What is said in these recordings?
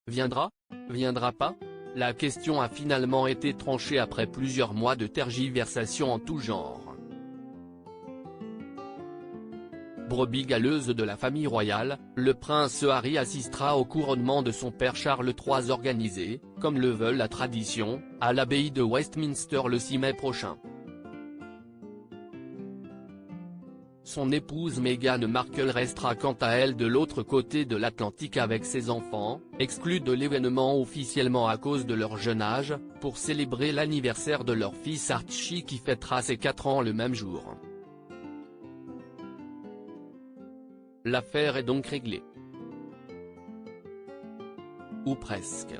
Viendra? Viendra pas? La question a finalement été tranchée après plusieurs mois de tergiversations en tout genre. Brebis galeuse de la famille royale, le prince Harry assistera au couronnement de son père Charles III organisé, comme le veut la tradition, à l'abbaye de Westminster le 6 mai prochain. Son épouse Meghan Markle restera quant à elle de l'autre côté de l'Atlantique avec ses enfants, exclus de l'événement officiellement à cause de leur jeune âge, pour célébrer l'anniversaire de leur fils Archie qui fêtera ses 4 ans le même jour. L'affaire est donc réglée. Ou presque.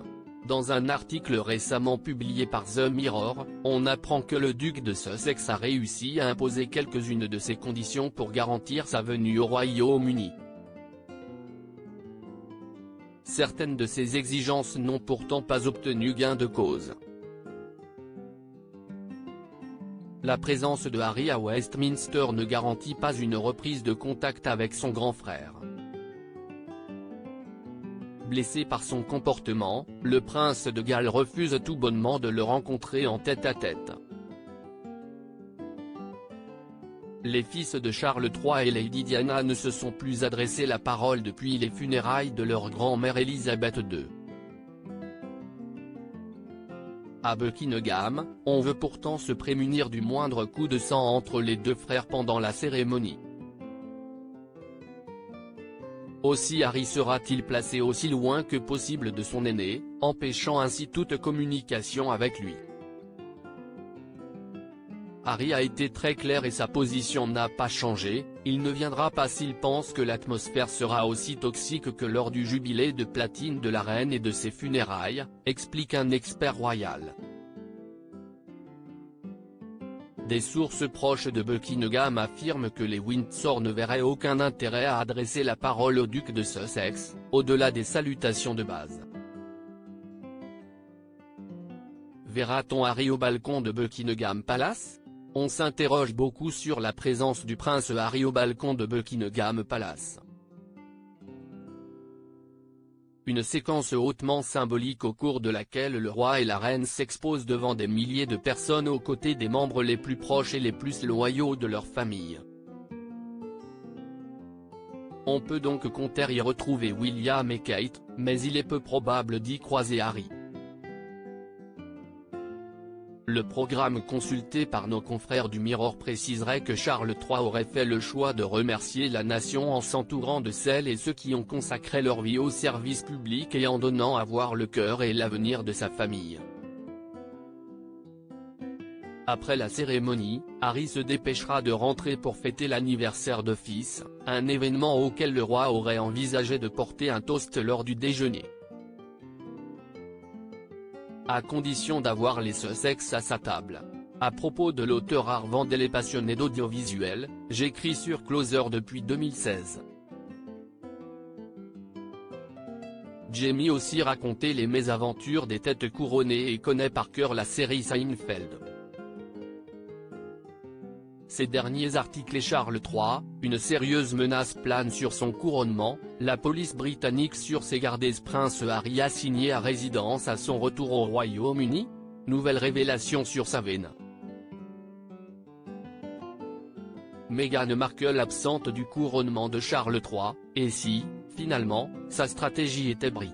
Dans un article récemment publié par The Mirror, on apprend que le duc de Sussex a réussi à imposer quelques-unes de ses conditions pour garantir sa venue au Royaume-Uni. Certaines de ces exigences n'ont pourtant pas obtenu gain de cause. La présence de Harry à Westminster ne garantit pas une reprise de contact avec son grand frère. Blessé par son comportement, le prince de Galles refuse tout bonnement de le rencontrer en tête-à-tête. Les fils de Charles III et Lady Diana ne se sont plus adressé la parole depuis les funérailles de leur grand-mère Élisabeth II. À Buckingham, on veut pourtant se prémunir du moindre coup de sang entre les deux frères pendant la cérémonie. Aussi Harry sera-t-il placé aussi loin que possible de son aîné, empêchant ainsi toute communication avec lui. Harry a été très clair et sa position n'a pas changé, il ne viendra pas s'il pense que l'atmosphère sera aussi toxique que lors du jubilé de platine de la reine et de ses funérailles, explique un expert royal. Des sources proches de Buckingham affirment que les Windsor ne verraient aucun intérêt à adresser la parole au duc de Sussex, au-delà des salutations de base. Verra-t-on Harry au balcon de Buckingham Palace? On s'interroge beaucoup sur la présence du prince Harry au balcon de Buckingham Palace. Une séquence hautement symbolique au cours de laquelle le roi et la reine s'exposent devant des milliers de personnes aux côtés des membres les plus proches et les plus loyaux de leur famille. On peut donc compter y retrouver William et Kate, mais il est peu probable d'y croiser Harry. Le programme consulté par nos confrères du Mirror préciserait que Charles III aurait fait le choix de remercier la nation en s'entourant de celles et ceux qui ont consacré leur vie au service public et en donnant à voir le cœur et l'avenir de sa famille. Après la cérémonie, Harry se dépêchera de rentrer pour fêter l'anniversaire de fils, un événement auquel le roi aurait envisagé de porter un toast lors du déjeuner. À condition d'avoir les Sussex à sa table. À propos de l'auteur ardent et passionné d'audiovisuel, j'écris sur Closer depuis 2016. Jamie aussi raconté les mésaventures des têtes couronnées et connaît par cœur la série Seinfeld. Ces derniers articles et Charles III, une sérieuse menace plane sur son couronnement, la police britannique sur ses gardes prince Harry assigné à résidence à son retour au Royaume-Uni? Nouvelle révélation sur sa veine. Meghan Markle absente du couronnement de Charles III, et si, finalement, sa stratégie était brie?